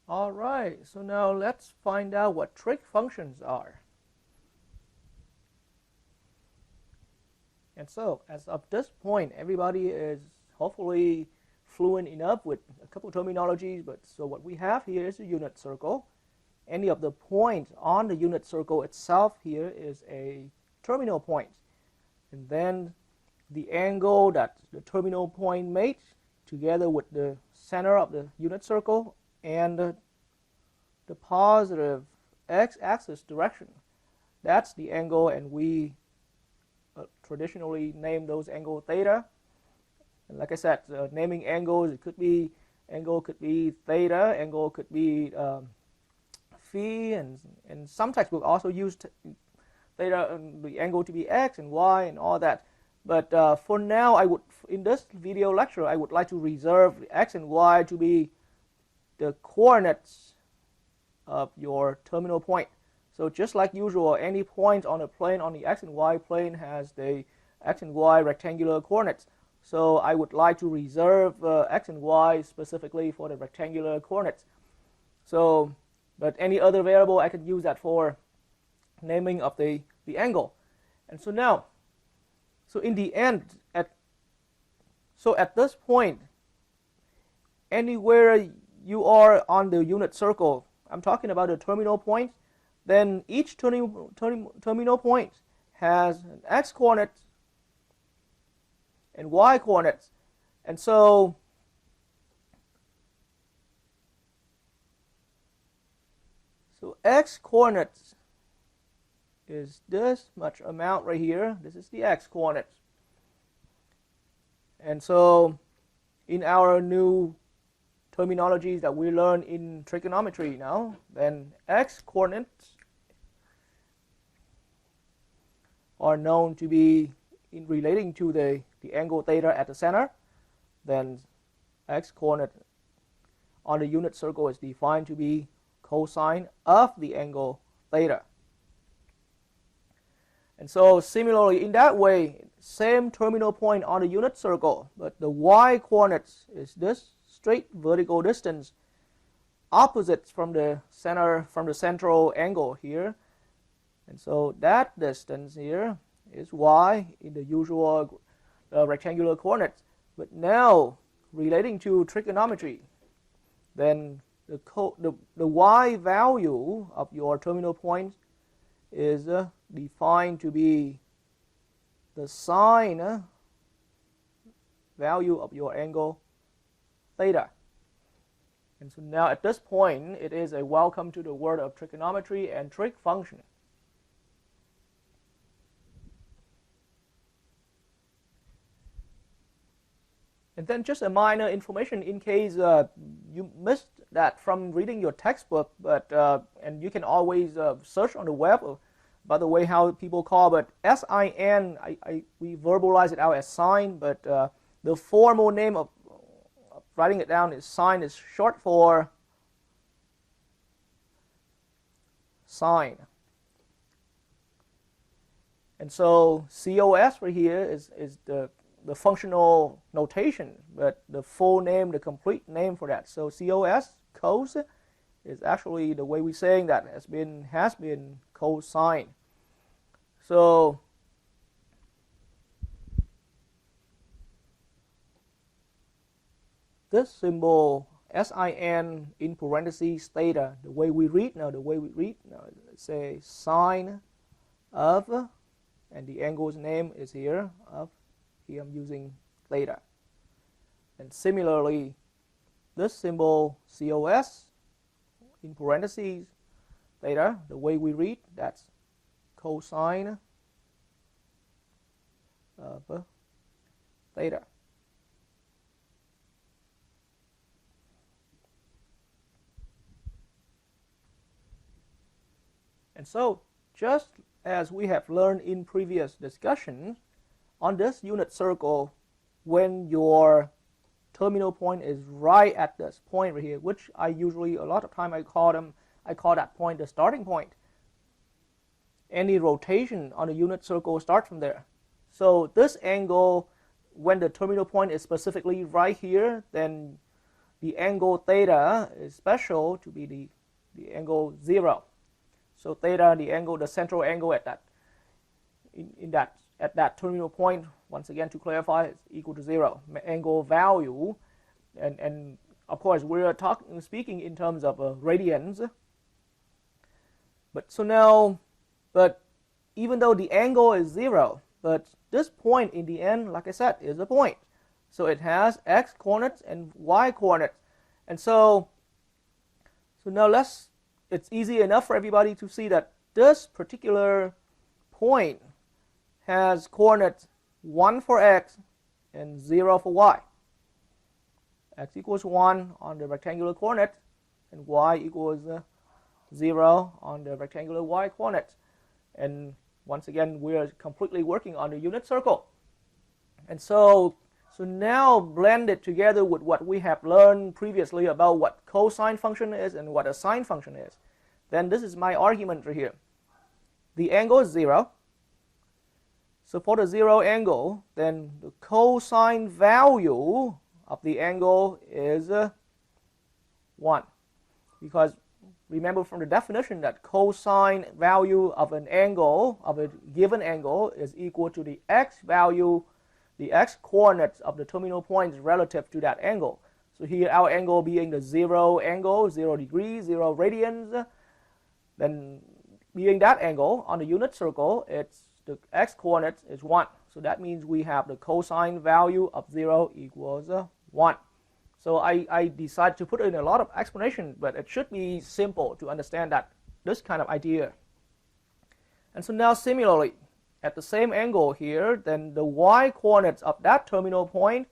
All right, so now let's find out what trig functions are. And so, as of this point, everybody is hopefully fluent enough with a couple of terminologies. But so what we have here is a unit circle. Any of the points on the unit circle itself here is a terminal point. And then the angle that the terminal point makes together with the center of the unit circle and the positive x-axis direction. That's the angle, and we traditionally name those angle theta. And like I said, naming angles, it could be angle could be theta, angle could be phi, and some textbooks also use theta, the angle to be x and y and all that. But for now, I would, in this video lecture, I would like to reserve x and y to be the coordinates of your terminal point. So just like usual, any point on a plane on the x and y plane has the x and y rectangular coordinates. So I would like to reserve x and y specifically for the rectangular coordinates. So, but any other variable, I could use that for naming of the angle. And so now, so in the end, at this point, anywhere you are on the unit circle, I'm talking about the terminal point, then each terminal point has an x coordinate and y coordinates. And so x coordinates is this much amount right here. This is the x coordinates. And so in our new terminologies that we learn in trigonometry now, then x coordinates are known to be in relating to the angle theta at the center. Then x coordinate on the unit circle is defined to be cosine of the angle theta. And so similarly, in that way, same terminal point on the unit circle, but the y coordinates is this straight vertical distance opposite from the center, from the central angle here. And so that distance here is y in the usual rectangular coordinates. But now, relating to trigonometry, then the y value of your terminal point is defined to be the sine value of your angle theta. And so now at this point, it is a welcome to the world of trigonometry and trig function. And then just a minor information in case you missed that from reading your textbook, but and you can always search on the web, by the way, how people call, but S-I-N, we verbalize it out as sine, but the formal name of writing it down is sine, is short for sine. And so COS right here is the functional notation, but the full name, the complete name for that. So COS, cos, is actually the way we're saying that has been cosine. So this symbol sin in parentheses theta, the way we read now, say sine of, and the angle's name is here of. Here I'm using theta. And similarly, this symbol COS in parentheses theta, the way we read, that's cosine of theta. And so, just as we have learned in previous discussions, on this unit circle, when your terminal point is right at this point right here, which I usually, a lot of time I call that point the starting point. Any rotation on the unit circle starts from there. So this angle, when the terminal point is specifically right here, then the angle theta is special to be the angle 0. So theta, the central angle at that terminal point, once again to clarify, is equal to 0. Angle value, and of course we're speaking in terms of radians. But even though the angle is 0, but this point in the end, like I said, is a point. So it has x coordinates and y coordinates. And so now it's easy enough for everybody to see that this particular point has coordinates 1 for x and 0 for y. X equals 1 on the rectangular coordinate, and y equals 0 on the rectangular y coordinate. And once again, we are completely working on the unit circle. And so now blend it together with what we have learned previously about what cosine function is and what a sine function is. Then this is my argument right here. The angle is 0. So for the 0 angle, then the cosine value of the angle is 1. Because remember from the definition that cosine value of an angle, of a given angle, is equal to the x value, the x coordinates of the terminal points relative to that angle. So here our angle being the 0 angle, 0 degrees, 0 radians, then being that angle on the unit circle, it's the x coordinates is 1. So that means we have the cosine value of 0 equals 1. So I decided to put in a lot of explanation, but it should be simple to understand that this kind of idea. And so now similarly, at the same angle here, then the y coordinates of that terminal point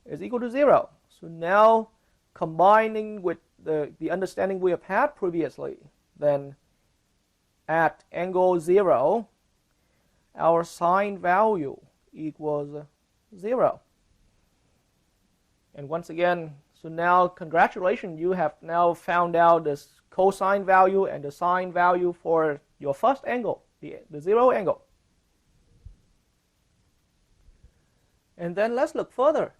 is equal to 0. So now combining with the understanding we have had previously, then at angle 0, our sine value equals 0. And once again, so now congratulations, you have now found out this cosine value and the sine value for your first angle, the 0 angle. And then let's look further.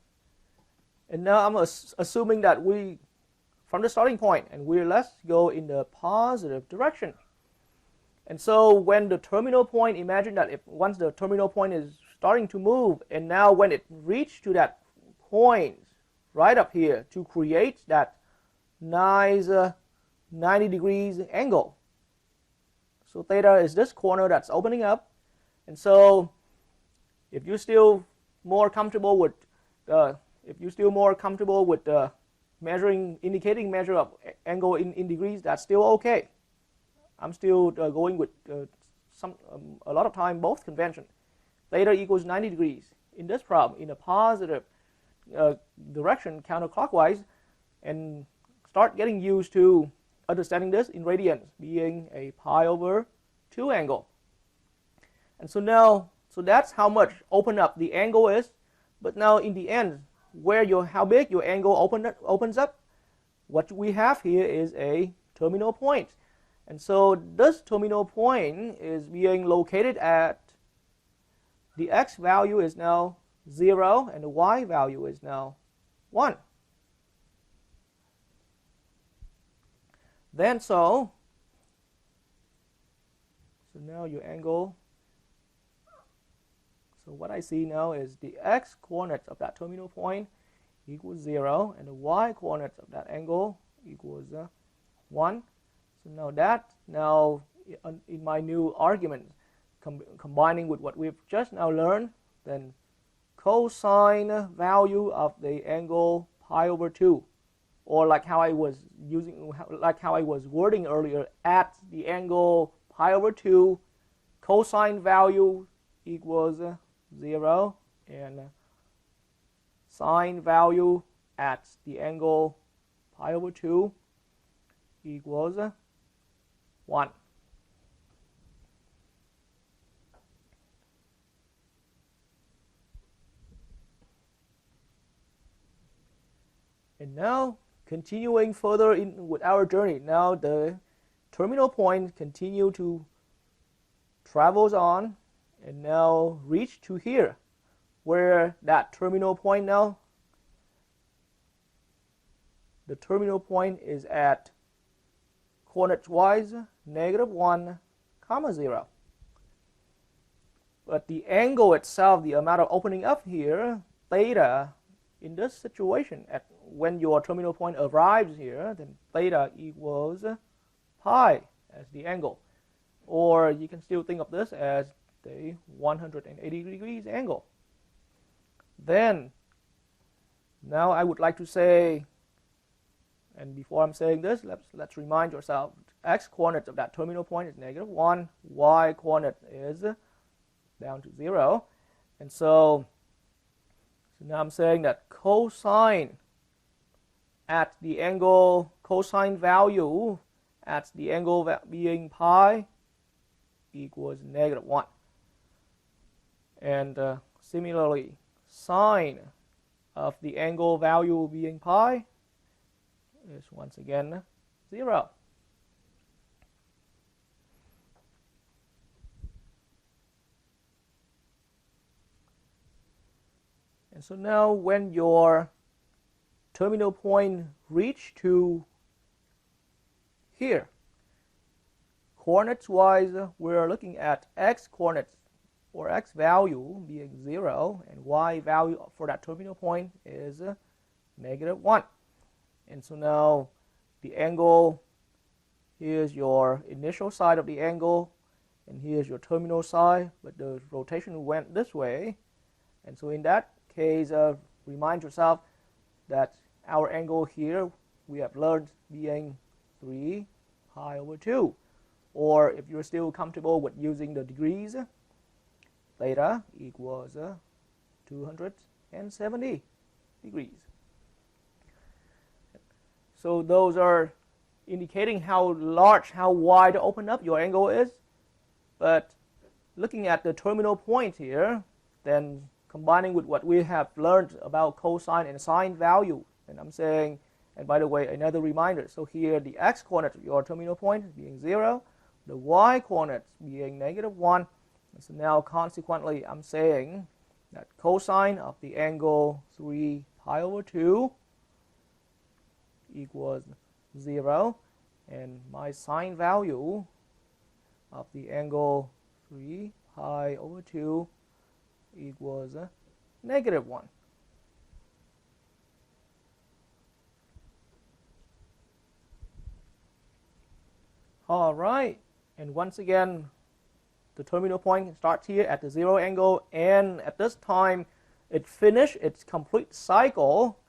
And now I'm assuming that we, from the starting point, and let's go in the positive direction. And so when the terminal point, imagine that once the terminal point is starting to move, and now when it reaches to that point right up here to create that nice 90 degrees angle. So theta is this corner that's opening up. And so if you're still more comfortable with indicating measure of angle in degrees, that's still okay. I'm still going with a lot of time both convention. Theta equals 90 degrees in this problem in a positive direction counterclockwise, and start getting used to understanding this in radians being a pi over 2 angle. And so now, so that's how much open up the angle is. But now in the end, how big your angle opens up, what we have here is a terminal point. And so this terminal point is being located at, the x value is now 0 and the y value is now 1. Then so now your angle, so what I see now is the x coordinates of that terminal point equals 0 and the y coordinates of that angle equals 1. So now in my new argument, combining with what we've just now learned, then cosine value of the angle pi over 2, or like how I was wording earlier, at the angle pi over 2, cosine value equals 0, and sine value at the angle pi over 2 equals 1. And now, continuing further with our journey, now the terminal point continue to travels on and now reach to here, where that terminal point now the terminal point is at coordinates-wise -1, 0. But the angle itself, the amount of opening up here, theta, in this situation, when your terminal point arrives here, then theta equals pi as the angle. Or you can still think of this as the 180 degrees angle. Then, now I would like to say, and before I'm saying this, let's remind yourself, x coordinate of that terminal point is -1, y coordinate is down to 0. And so now I'm saying that cosine at the angle, cosine value at the angle being pi equals -1. And similarly, sine of the angle value being pi is once again 0. And so now when your terminal point reach to here, coordinates-wise, we're looking at x coordinates or x value being 0, and y value for that terminal point is -1. And so now the angle, here's your initial side of the angle, and here's your terminal side, but the rotation went this way. And so in that case, remind yourself that our angle here we have learned being 3 pi over 2. Or if you're still comfortable with using the degrees, theta equals 270 degrees. So those are indicating how large, how wide open up your angle is. But looking at the terminal point here, then combining with what we have learned about cosine and sine value, and I'm saying, and by the way, another reminder, so here the x coordinate of your terminal point being 0, the y coordinates being -1, and so now consequently I'm saying that cosine of the angle 3 pi over 2 equals 0, and my sine value of the angle 3 pi over 2 equals -1. All right, and once again, the terminal point starts here at the 0 angle, and at this time it finished its complete cycle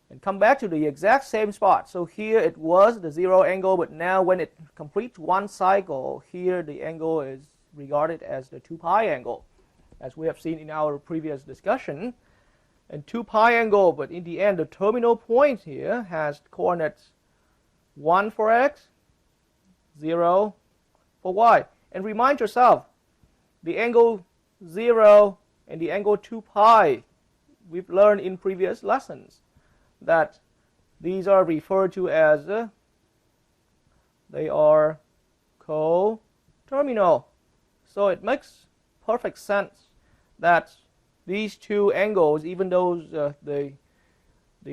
and come back to the exact same spot. So here it was the 0 angle, but now when it completes one cycle, here the angle is regarded as the 2 pi angle, as we have seen in our previous discussion. And 2 pi angle, but in the end the terminal point here has coordinates 1 for x, 0 for y. And remind yourself, the angle 0 and the angle 2 pi, we've learned in previous lessons that these are referred to as, they are coterminal. So it makes perfect sense that these two angles, even though the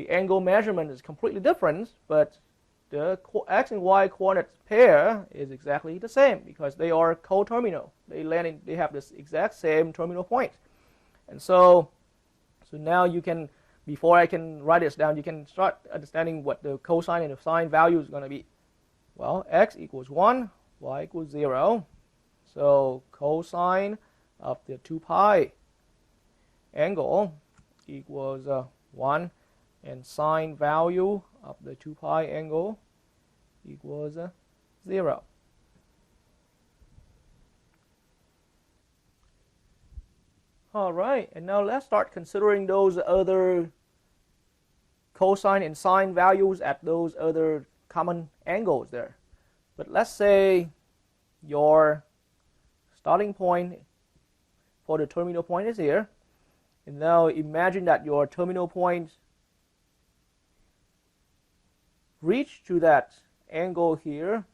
angle measurement is completely different, but the x and y coordinates pair is exactly the same because they are coterminal. They have this exact same terminal point. And so now you can, before I can write this down, you can start understanding what the cosine and the sine value is going to be. Well, x equals 1, y equals 0. So cosine of the 2 pi angle equals 1, and sine value of the 2 pi angle equals 0. All right, and now let's start considering those other cosine and sine values at those other common angles there. But let's say your starting point for the terminal point is here. And now imagine that your terminal point reach to that angle here,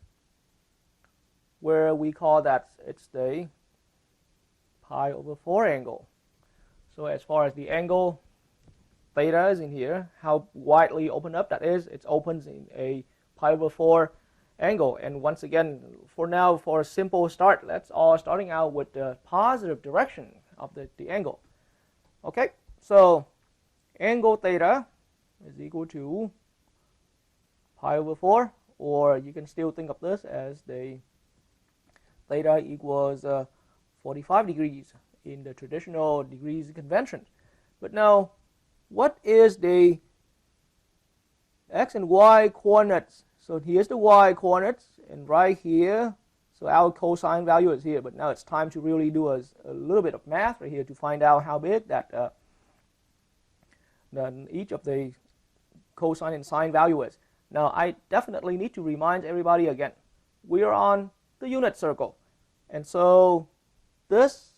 where we call that it's the pi over 4 angle. So as far as the angle theta is in here, how widely open up that is. It opens in a pi over 4 angle. And once again, for now, for a simple start, let's all starting out with the positive direction of the angle. Okay, so angle theta is equal to pi over 4, or you can still think of this as the theta equals 45 degrees in the traditional degrees convention. But now, what is the x and y coordinates? So here's the y coordinates, and right here, so our cosine value is here. But now it's time to really do a little bit of math right here to find out how big that each of the cosine and sine value is. Now I definitely need to remind everybody again, we are on the unit circle, and so this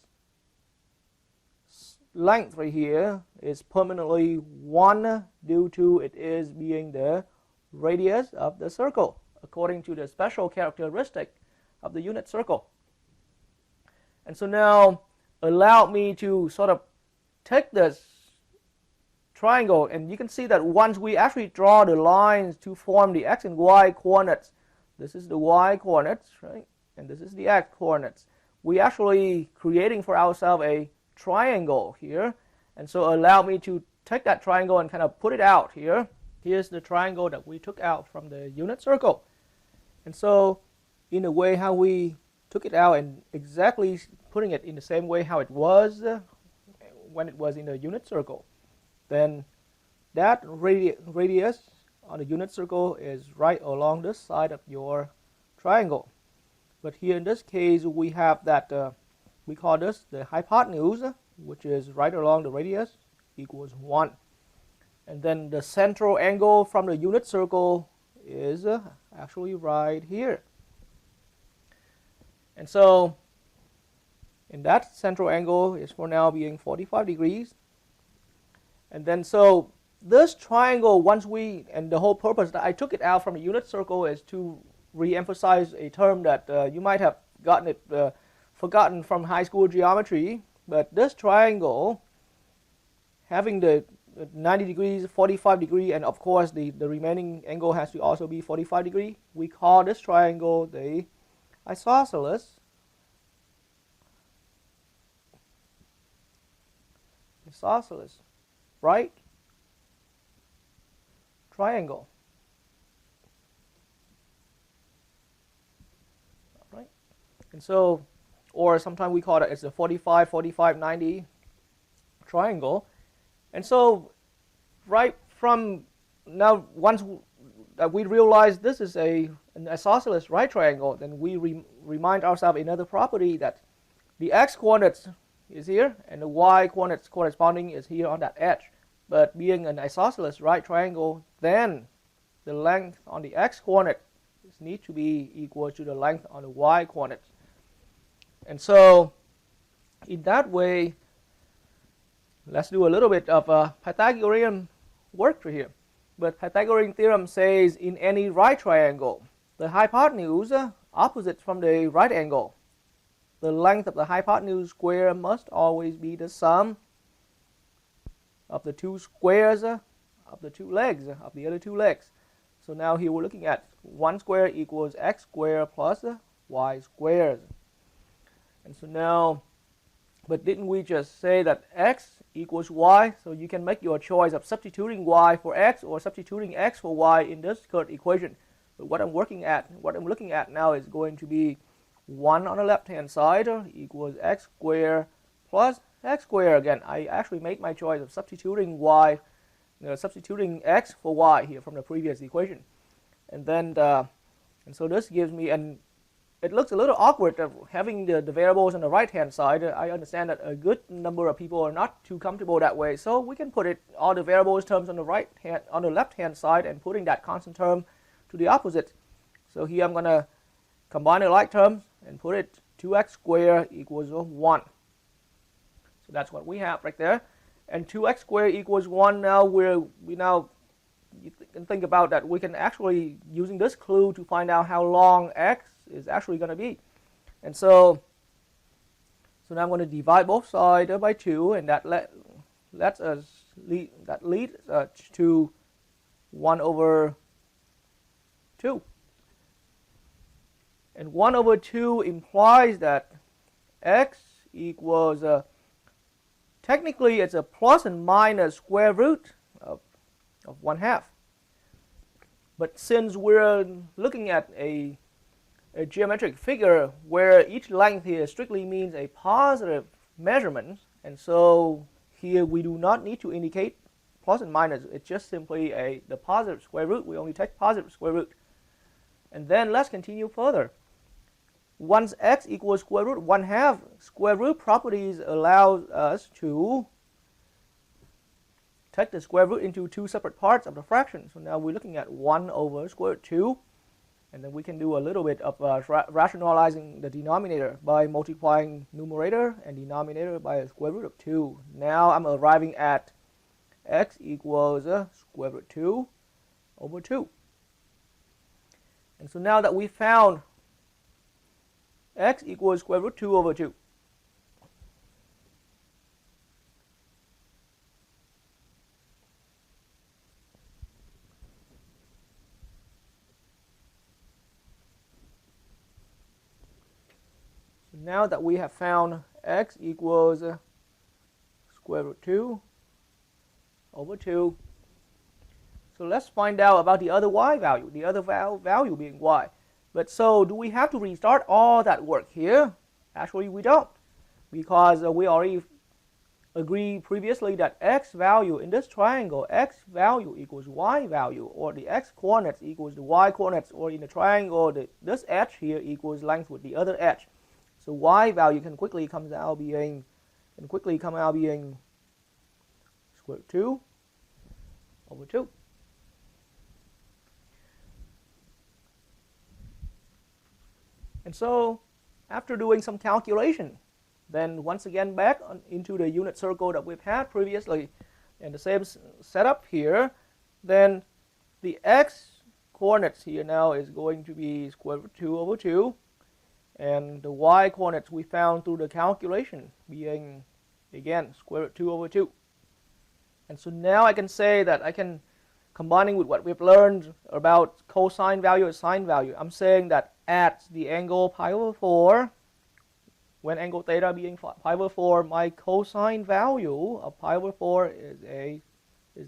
length right here is permanently 1 due to it is being the radius of the circle according to the special characteristic of the unit circle. And so now allow me to sort of take this triangle, and you can see that once we actually draw the lines to form the x and y coordinates, this is the y coordinates, right, and this is the x coordinates, we actually creating for ourselves a triangle here. And so allow me to take that triangle and kind of put it out here. Here's the triangle that we took out from the unit circle. And so in a way how we took it out and exactly putting it in the same way how it was when it was in the unit circle, then that radius on the unit circle is right along this side of your triangle. But here in this case we have that we call this the hypotenuse, which is right along the radius, equals 1. And then the central angle from the unit circle is actually right here. And so, and that central angle is for now being 45 degrees. And then so this triangle, once we, and the whole purpose that I took it out from the unit circle is to re-emphasize a term that you might have gotten it forgotten from high school geometry. But this triangle, having the 90 degrees, 45 degree, and of course the remaining angle has to also be 45 degree. We call this triangle the isosceles. Isosceles, right? Triangle. Right? And so, or sometimes we call it it's a 45, 45, 90 triangle. And so, right from now, once that we realize this is an isosceles right triangle, then we remind ourselves another property that the x coordinates is here and the y coordinates corresponding is here on that edge. But being an isosceles right triangle, then the length on the x coordinate needs to be equal to the length on the y coordinate. And so, in that way, let's do a little bit of Pythagorean work here. But Pythagorean theorem says in any right triangle, the hypotenuse opposite from the right angle, the length of the hypotenuse square must always be the sum of the two squares of the two legs, of the other two legs. So now here we're looking at 1 square equals x squared plus y squared. And so now, but didn't we just say that x equals y? So you can make your choice of substituting y for x or substituting x for y in this current equation. But what I'm looking at now is going to be 1 on the left hand side equals x squared plus x squared again. I actually made my choice of substituting y, substituting x for y here from the previous equation. And then, and so this gives me, and it looks a little awkward of having the variables on the right hand side. I understand that a good number of people are not too comfortable that way. So we can put it all the variables terms on the left hand side and putting that constant term to the opposite. So here I'm going to combine the like terms and put it 2x squared equals 1. So that's what we have right there. And 2x squared equals 1. Now you can think about that. We can actually using this clue to find out how long x is actually going to be. And so now I'm going to divide both sides by 2, and that lets us leads to 1 over 2. And 1 over 2 implies that x equals, technically it's a plus and minus square root of 1/2. But since we're looking at a geometric figure where each length here strictly means a positive measurement, and so here we do not need to indicate plus and minus, it's just simply the positive square root. We only take positive square root. And then let's continue further. Once x equals square root 1/2, square root properties allows us to take the square root into two separate parts of the fraction. So now we're looking at 1 over square root 2. And then we can do a little bit of rationalizing the denominator by multiplying numerator and denominator by a square root of 2. Now I'm arriving at x equals square root 2 over 2. And so now that we found x equals square root 2 over 2, now that we have found x equals square root 2 over 2, so let's find out about the other y value, the other value being y. But so do we have to restart all that work here? Actually we don't, because we already agreed previously that x value in this triangle, x value equals y value, or the x coordinates equals the y coordinates, or in the triangle this edge here equals length with the other edge. So y value can quickly come out being square root 2 over 2. And so after doing some calculation, then once again back into the unit circle that we've had previously, and the same setup here, then the x coordinates here now is going to be square root 2 over 2. And the y coordinates we found through the calculation being, again, square root 2 over 2. And so now I can say that I can, combining with what we've learned about cosine value and sine value, I'm saying that at the angle pi over 4, when angle theta being pi over 4, my cosine value of pi over 4 is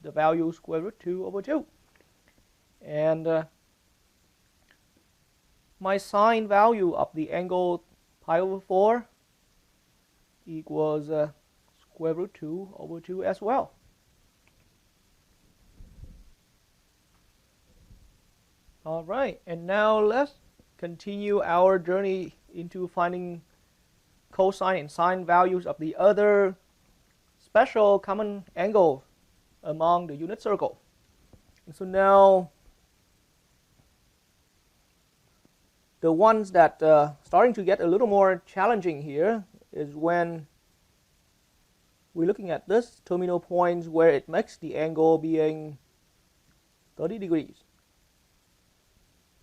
the value square root 2 over 2. And my sine value of the angle pi over 4 equals square root 2 over 2 as well. All right, and now let's continue our journey into finding cosine and sine values of the other special common angles among the unit circle. And so now the ones that starting to get a little more challenging here is when we're looking at this terminal points where it makes the angle being 30 degrees.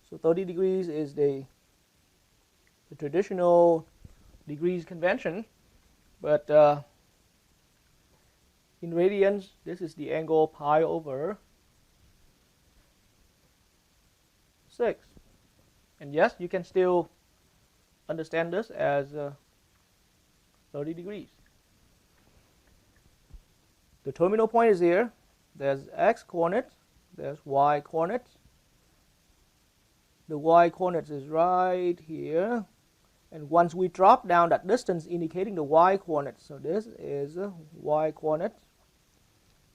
So 30 degrees is the traditional degrees convention, but in radians this is the angle pi over 6. And yes, you can still understand this as 30 degrees. The terminal point is here. There's x coordinates, there's y coordinates. The y coordinates is right here. And once we drop down that distance indicating the y coordinates, so this is y coordinates.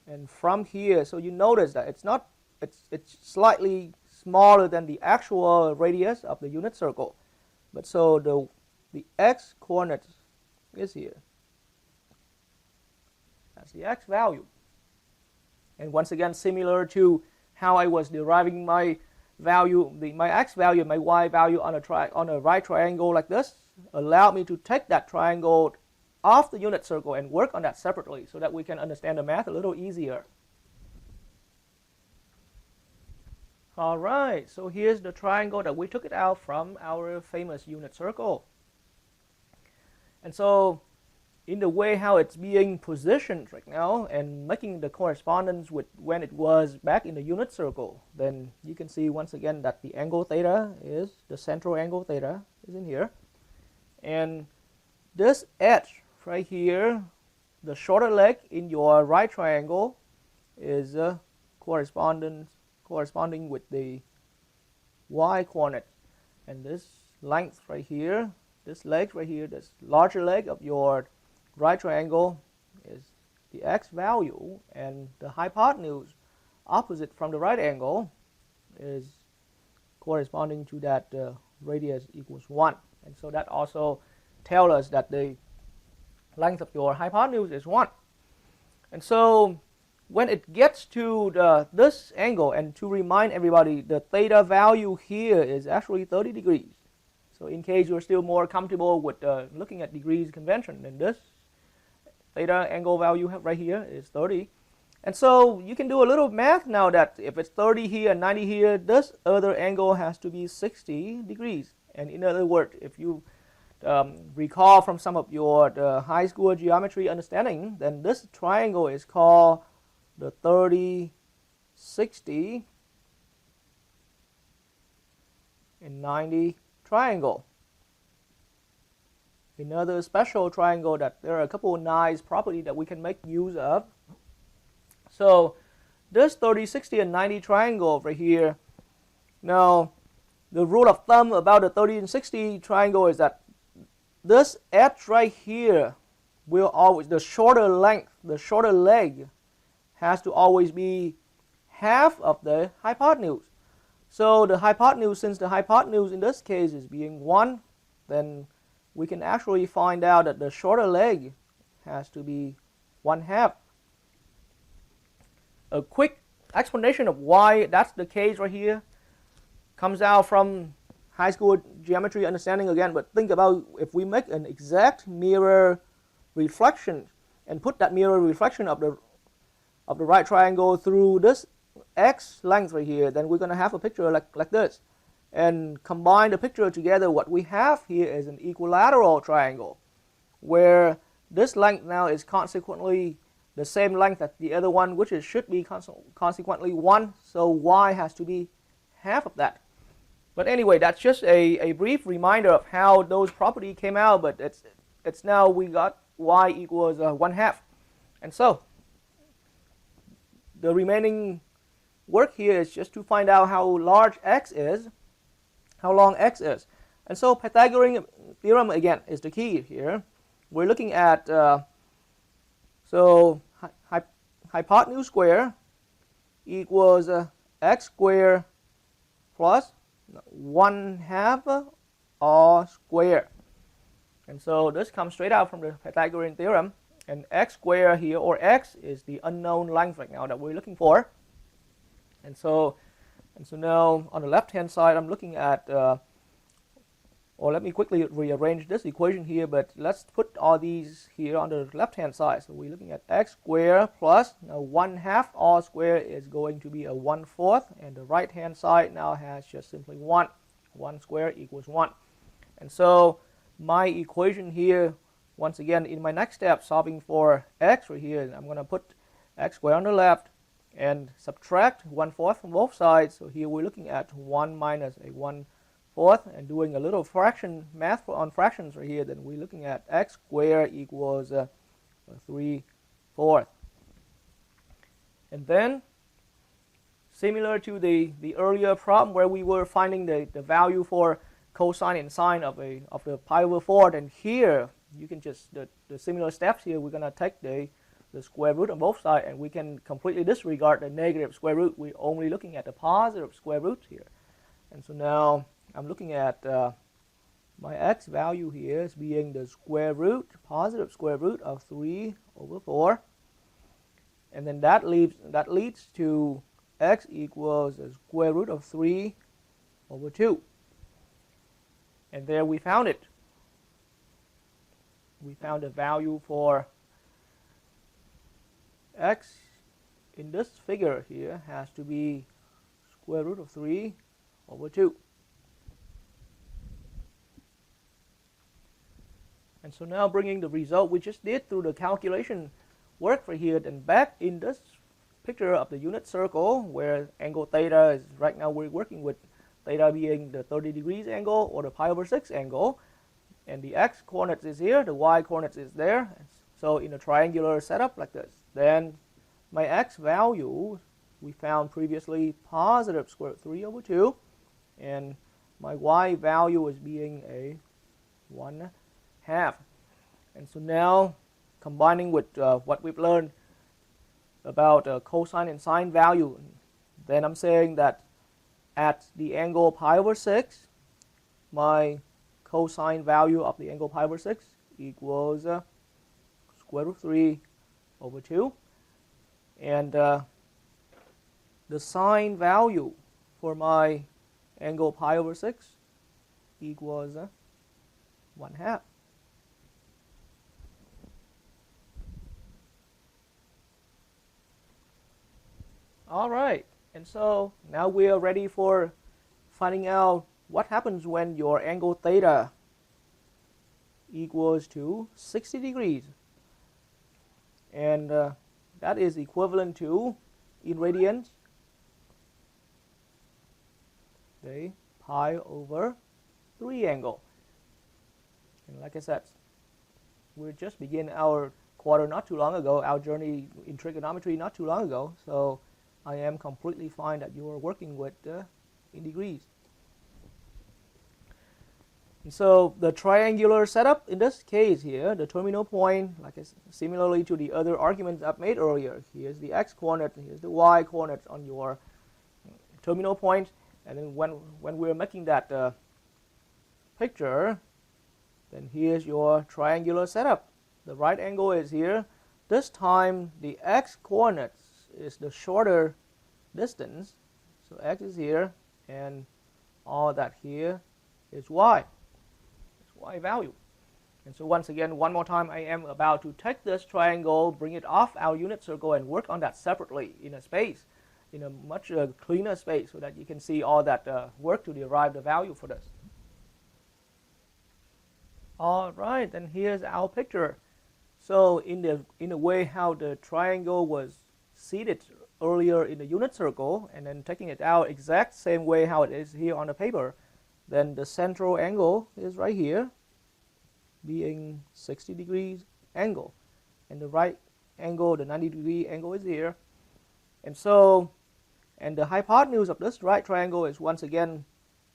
And from here, so you notice that it's slightly smaller than the actual radius of the unit circle. But so the x coordinates is here. That's the x value. And once again, similar to how I was deriving my value, my x value and my y value on a right triangle like this, allowed me to take that triangle off the unit circle and work on that separately so that we can understand the math a little easier. All right, so here's the triangle that we took it out from our famous unit circle. And so in the way how it's being positioned right now and making the correspondence with when it was back in the unit circle, then you can see once again that the angle theta is, the central angle theta is in here. And this edge right here, the shorter leg in your right triangle, is corresponding with the y coordinate. And this length right here, this leg right here, this larger leg of your right triangle is the x value, and the hypotenuse opposite from the right angle is corresponding to that radius equals 1. And so that also tells us that the length of your hypotenuse is 1. And so when it gets to this angle, and to remind everybody, the theta value here is actually 30 degrees. So in case you're still more comfortable with looking at degrees convention, then this theta angle value right here is 30. And so you can do a little math now that if it's 30 here and 90 here, this other angle has to be 60 degrees. And in other words, if you recall from some of your high school geometry understanding, then this triangle is called the 30, 60, and 90 triangle. Another special triangle that there are a couple of nice properties that we can make use of. So this 30, 60, and 90 triangle over here, now the rule of thumb about the 30 and 60 triangle is that this edge right here will always, the shorter length, the shorter leg has to always be half of the hypotenuse. So the hypotenuse, since the hypotenuse in this case is being 1, then we can actually find out that the shorter leg has to be 1/2. A quick explanation of why that's the case right here comes out from high school geometry understanding again, but think about if we make an exact mirror reflection and put that mirror reflection of the right triangle through this x length right here, then we're going to have a picture like this. And combine the picture together, what we have here is an equilateral triangle, where this length now is consequently the same length as the other one, which should be consequently 1, so y has to be half of that. But anyway, that's just a brief reminder of how those properties came out, but it's now we got y equals 1/2. And so the remaining work here is just to find out how large x is, how long x is. And so Pythagorean theorem again is the key here. We're looking at hypotenuse square equals x squared plus 1/2 r squared. And so this comes straight out from the Pythagorean theorem. And x squared here, or x, is the unknown length right now that we're looking for. And so now on the left hand side, I'm looking at, or let me quickly rearrange this equation here, but let's put all these here on the left hand side. So we're looking at x squared plus, now 1/2 r squared is going to be a 1/4, and the right hand side now has just simply 1. 1 squared equals 1. And so my equation here, once again, in my next step, solving for x right here, I'm going to put x squared on the left and subtract 1/4 from both sides. So here we're looking at 1 minus a 1/4, and doing a little fraction math on fractions right here, then we're looking at x squared equals 3/4. And then, similar to the earlier problem where we were finding the value for cosine and sine of the pi over 4, then here you can just, the similar steps here, we're going to take the square root on both sides, and we can completely disregard the negative square root. We're only looking at the positive square root here. And so now I'm looking at my x value here as being the square root, positive square root of 3/4. And then that leads to x equals the square root of 3/2. And there we found it. We found the value for x in this figure here has to be square root of 3/2. And so now bringing the result we just did through the calculation work for here, then back in this picture of the unit circle where angle theta is, right now we're working with theta being the 30 degrees angle or the pi over 6 angle, and the x coordinates is here, the y coordinates is there. So in a triangular setup like this, then my x value we found previously positive square root 3 over 2, and my y value is being a 1/2. And so now combining with what we've learned about cosine and sine value, then I'm saying that at the angle pi over 6, my cosine value of the angle pi over 6 equals square root 3 over 2. And the sine value for my angle pi over 6 equals 1/2. All right, and so now we are ready for finding out what happens when your angle theta equals to 60 degrees. And that is equivalent to, in radians, the pi over 3 angle. And like I said, we just began our quarter not too long ago, our journey in trigonometry not too long ago, so I am completely fine that you are working with in degrees. And so the triangular setup in this case here, the terminal point, like similarly to the other arguments I've made earlier, here's the x coordinate, here's the y coordinate on your terminal point, and then when we're making that picture, then here's your triangular setup. The right angle is here. This time the x coordinates is the shorter distance, so x is here, and all that here is y. It's y value. And so once again, one more time, I am about to take this triangle, bring it off our unit circle, and work on that separately in a space, in a much cleaner space, so that you can see all that work to derive the value for this. All right, then here's our picture. So in a way how the triangle was seated earlier in the unit circle, and then taking it out exact same way how it is here on the paper, then the central angle is right here, being 60 degrees angle, and the right angle, the 90-degree angle, is here. And so, and the hypotenuse of this right triangle is once again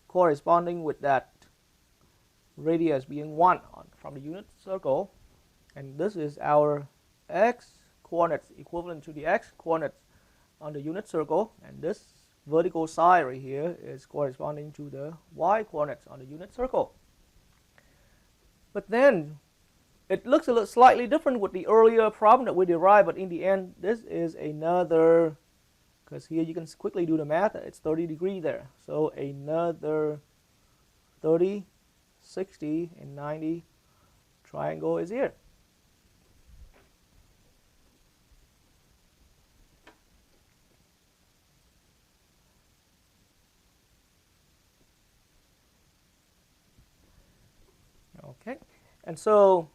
corresponding with that radius being 1 from the unit circle, and this is our x coordinates equivalent to the x coordinates on the unit circle, and this vertical side right here is corresponding to the y coordinates on the unit circle. But then it looks a little slightly different with the earlier problem that we derived, but in the end this is another, because here you can quickly do the math, it's 30 degrees there, so another 30, 60, and 90 triangle is here. Okay, and so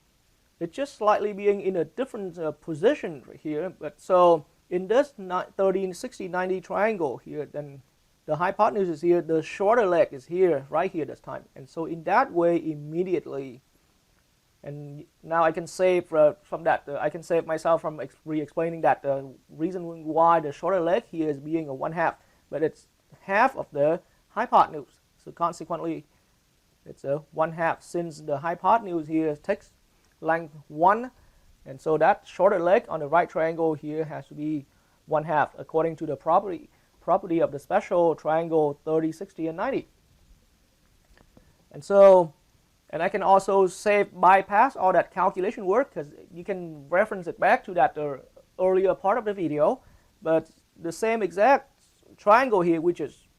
it's just slightly being in a different position right here, but so in this 30, 60, 90 triangle here, then the hypotenuse is here, the shorter leg is here, right here this time, and so in that way immediately, and now I can save from that, I can save myself from re-explaining that the reason why the shorter leg here is being a 1/2, but it's half of the hypotenuse, so consequently it's a 1/2, since the hypotenuse here takes length 1, and so that shorter leg on the right triangle here has to be 1/2 according to the property of the special triangle 30, 60, and 90. And so, and I can also bypass all that calculation work, because you can reference it back to that earlier part of the video, but the same exact triangle here, which is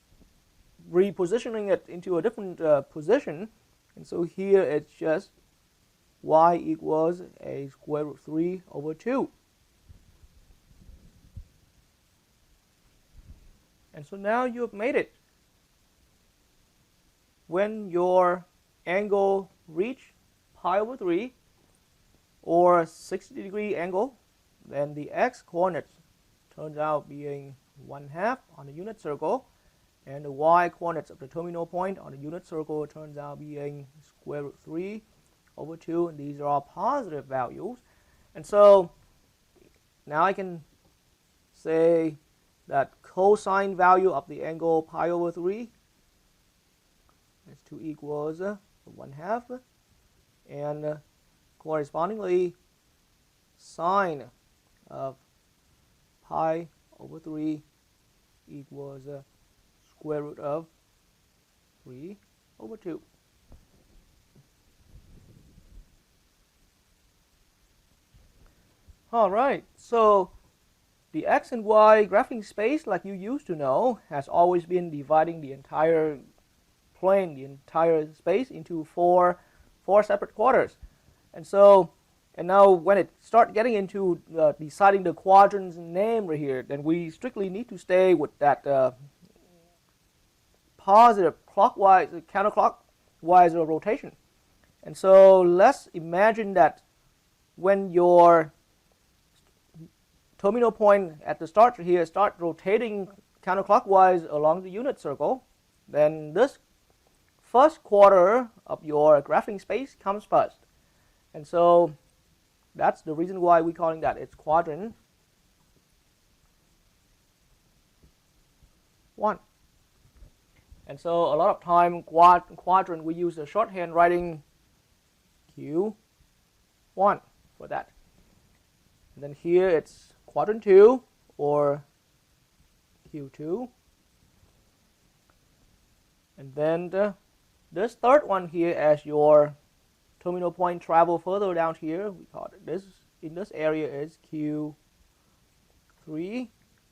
repositioning it into a different position, and so here it's just y equals a square root 3 over 2. And so now you have made it. When your angle reach pi over 3, or 60-degree angle, then the x-coordinate turns out being 1/2 on the unit circle, and the y-coordinates of the terminal point on the unit circle turns out being square root 3 over 2, and these are all positive values. And so now I can say that cosine value of the angle pi over 3 is 2 equals 1/2, and correspondingly sine of pi over 3 equals square root of 3 over 2. All right, so the x and y graphing space, like you used to know, has always been dividing the entire plane, the entire space, into four separate quarters. And now when it starts getting into deciding the quadrants name right here, then we strictly need to stay with that positive clockwise, counterclockwise rotation. And so let's imagine that when your terminal point at the start here start rotating counterclockwise along the unit circle, then this first quarter of your graphing space comes first. And so that's the reason why we're calling that it's quadrant 1. And so a lot of time quadrant we use the shorthand writing Q1 for that. And then here it's quadrant 2 or Q2. And then this third one here, as your terminal point travel further down here, we call it this, in this area is Q3,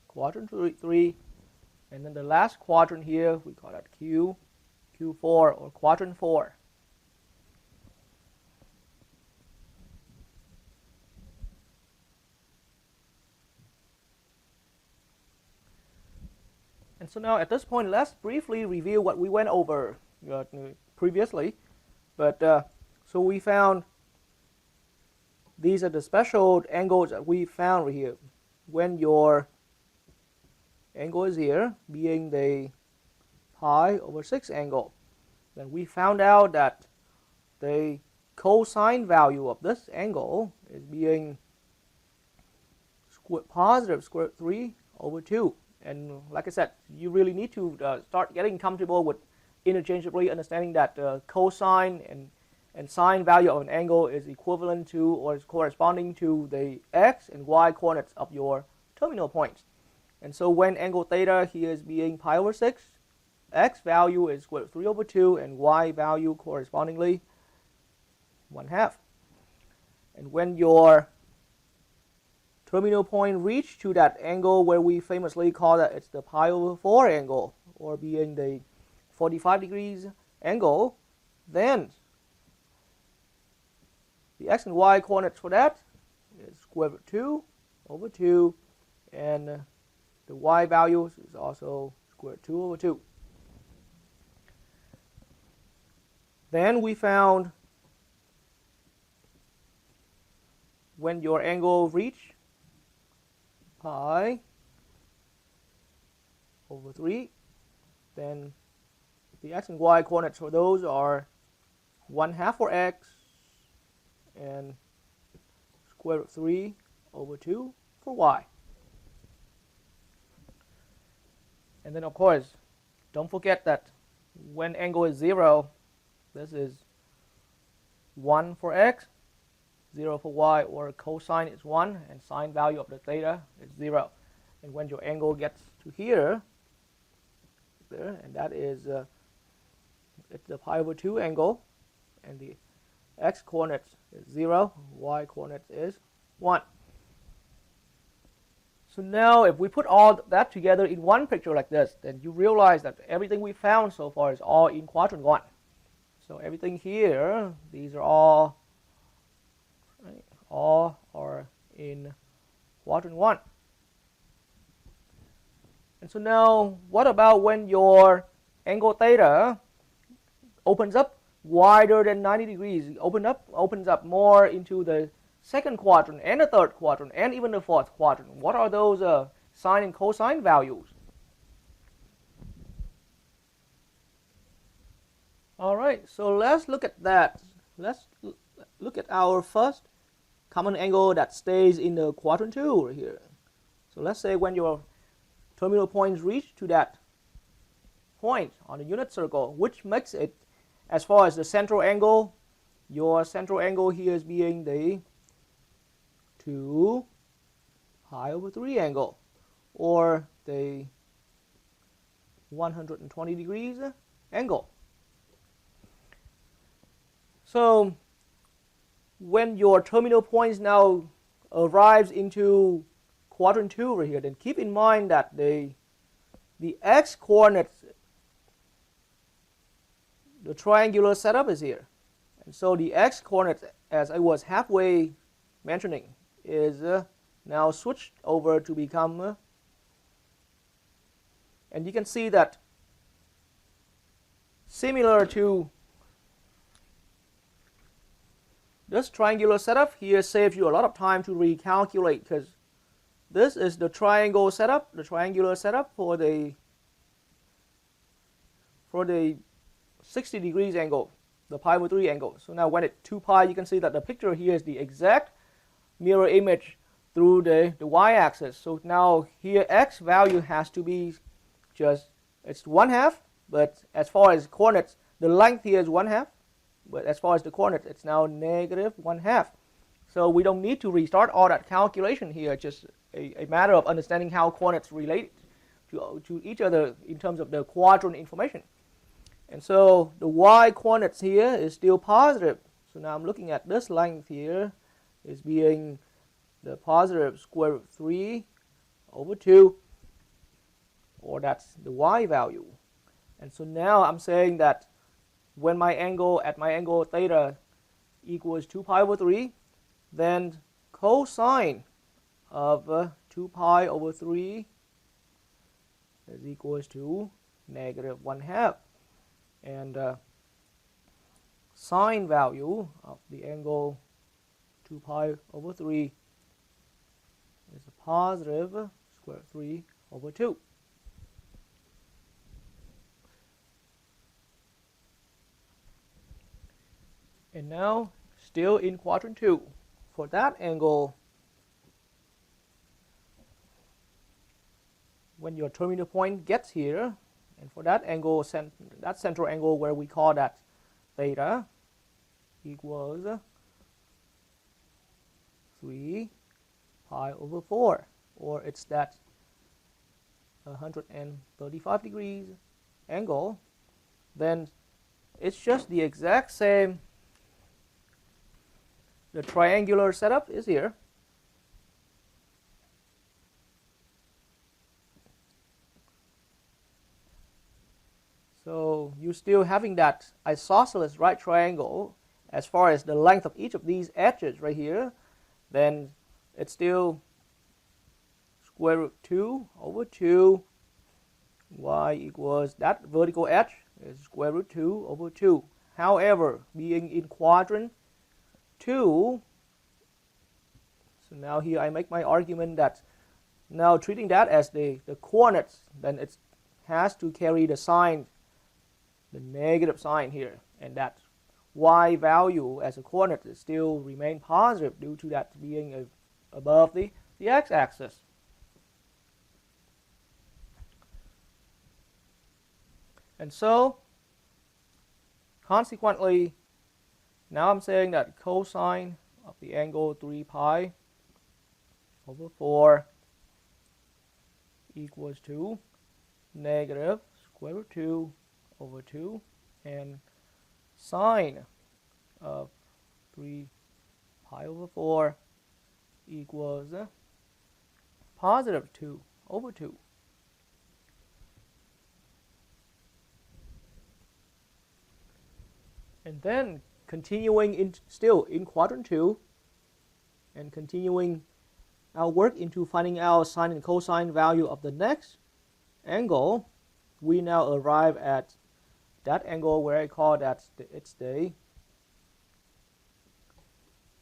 quadrant 3, and then the last quadrant here, we call that Q4 or quadrant 4. And so now at this point, let's briefly review what we went over previously. But so we found these are the special angles that we found right here. When your angle is here, being the pi over 6 angle, then we found out that the cosine value of this angle is being positive square root 3 over 2. And like I said, you really need to start getting comfortable with interchangeably understanding that cosine and sine value of an angle is equivalent to or is corresponding to the x and y coordinates of your terminal points. And so when angle theta here is being pi over 6, x value is square root 3 over 2, and y value correspondingly 1/2. And when your terminal point reach to that angle where we famously call that it's the pi over 4 angle, or being the 45 degrees angle, then the x and y coordinates for that is square root 2 over 2, and the y value is also square root 2 over 2. Then we found when your angle reach pi over 3, then the x and y coordinates for those are 1/2 for x and square root 3 over 2 for y. And then of course, don't forget that when angle is 0, this is 1 for x, 0 for y, or cosine is 1, and sine value of the theta is 0. And when your angle gets to here, there, and that is it's the pi over 2 angle, and the x coordinates is 0, y coordinates is 1. So now if we put all that together in one picture like this, then you realize that everything we found so far is all in quadrant 1. So everything here, these are all are in quadrant 1. And so now, what about when your angle theta opens up wider than 90 degrees, opens up more into the second quadrant and the third quadrant and even the fourth quadrant. What are those sine and cosine values? All right, so let's look at that. Let's look at our first common angle that stays in the quadrant 2 right here. So let's say when your terminal points reach to that point on the unit circle, which makes it, as far as the central angle, your central angle here is being the 2 pi over 3 angle, or the 120 degrees angle. So when your terminal points now arrives into quadrant 2 right here, then keep in mind that the x coordinates, the triangular setup is here. And so the x coordinates, as I was halfway mentioning, is now switched over to become, and you can see that similar to this triangular setup here saves you a lot of time to recalculate, because this is the triangle setup, the triangular setup for the 60 degrees angle, the pi over 3 angle. So now when it's 2 pi, you can see that the picture here is the exact mirror image through the y-axis. So now here x value has to be just, it's 1/2, but as far as coordinates, the length here is 1/2. But as far as the coordinates, it's now negative 1/2. So we don't need to restart all that calculation here. Just a matter of understanding how coordinates relate to each other in terms of the quadrant information. And so the y coordinates here is still positive. So now I'm looking at this length here is being the positive square root 3 over 2, or that's the y value. And so now I'm saying that when my angle theta equals 2 pi over 3, then cosine of 2 pi over 3 is equals to negative 1/2. And sine value of the angle 2 pi over 3 is a positive square root 3 over 2. And now, still in quadrant 2, for that angle, when your terminal point gets here, and for that angle, that central angle where we call that theta, equals 3 pi over 4, or it's that 135 degrees angle, then it's just the exact same. The triangular setup is here. So you're still having that isosceles right triangle as far as the length of each of these edges right here. Then it's still square root 2 over 2. Y equals that vertical edge is square root 2 over 2. However, being in quadrant 2, so now here I make my argument that now treating that as the coordinates, then it has to carry the sign, the negative sign here, and that y value as a coordinate is still remain positive due to that being above the x-axis. And so consequently, now I'm saying that cosine of the angle 3 pi over 4 equals to negative square root 2 over 2, and sine of 3 pi over 4 equals positive 2 over 2. And then continuing still in quadrant 2, and continuing our work into finding out sine and cosine value of the next angle, we now arrive at that angle where I call that it's the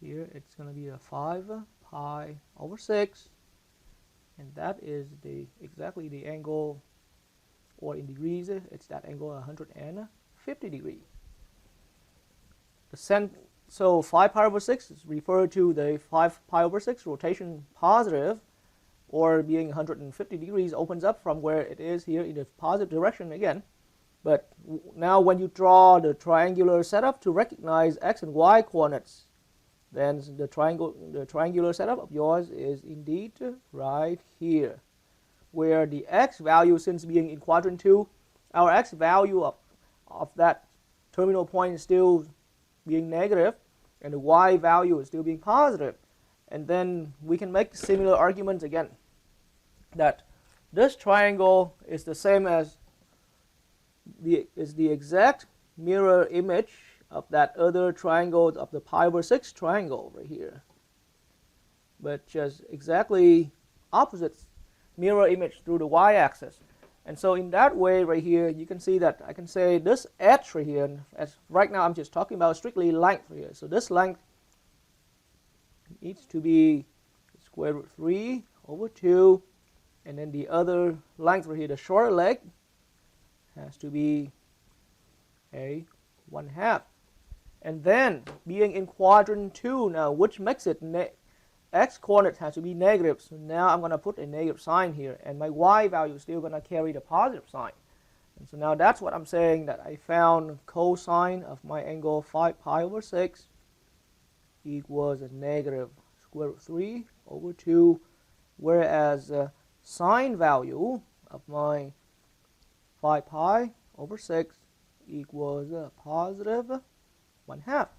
here it's going to be a 5 pi over 6, and that is exactly the angle, or in degrees it's that angle 150 degrees. So 5 pi over 6 is referred to the 5 pi over 6 rotation positive, or being 150 degrees, opens up from where it is here in the positive direction again. But now when you draw the triangular setup to recognize x and y coordinates, then the triangular setup of yours is indeed right here, where the x value, since being in quadrant 2, our x value of that terminal point is still being negative, and the y value is still being positive. And then we can make similar arguments again, that this triangle is the same as the exact mirror image of that other triangle, of the pi over 6 triangle right here, but just exactly opposite mirror image through the y-axis. And so in that way right here, you can see that I can say this edge right here, as right now I'm just talking about strictly length right here. So this length needs to be square root 3 over 2, and then the other length right here, the shorter leg, has to be a 1/2. And then being in quadrant 2 now, which makes it x coordinate has to be negative. So now I'm going to put a negative sign here, and my y value is still going to carry the positive sign. And so now that's what I'm saying, that I found cosine of my angle 5 pi over 6 equals a negative square root 3 over 2, whereas sine value of my 5 pi over 6 equals a positive 1/2.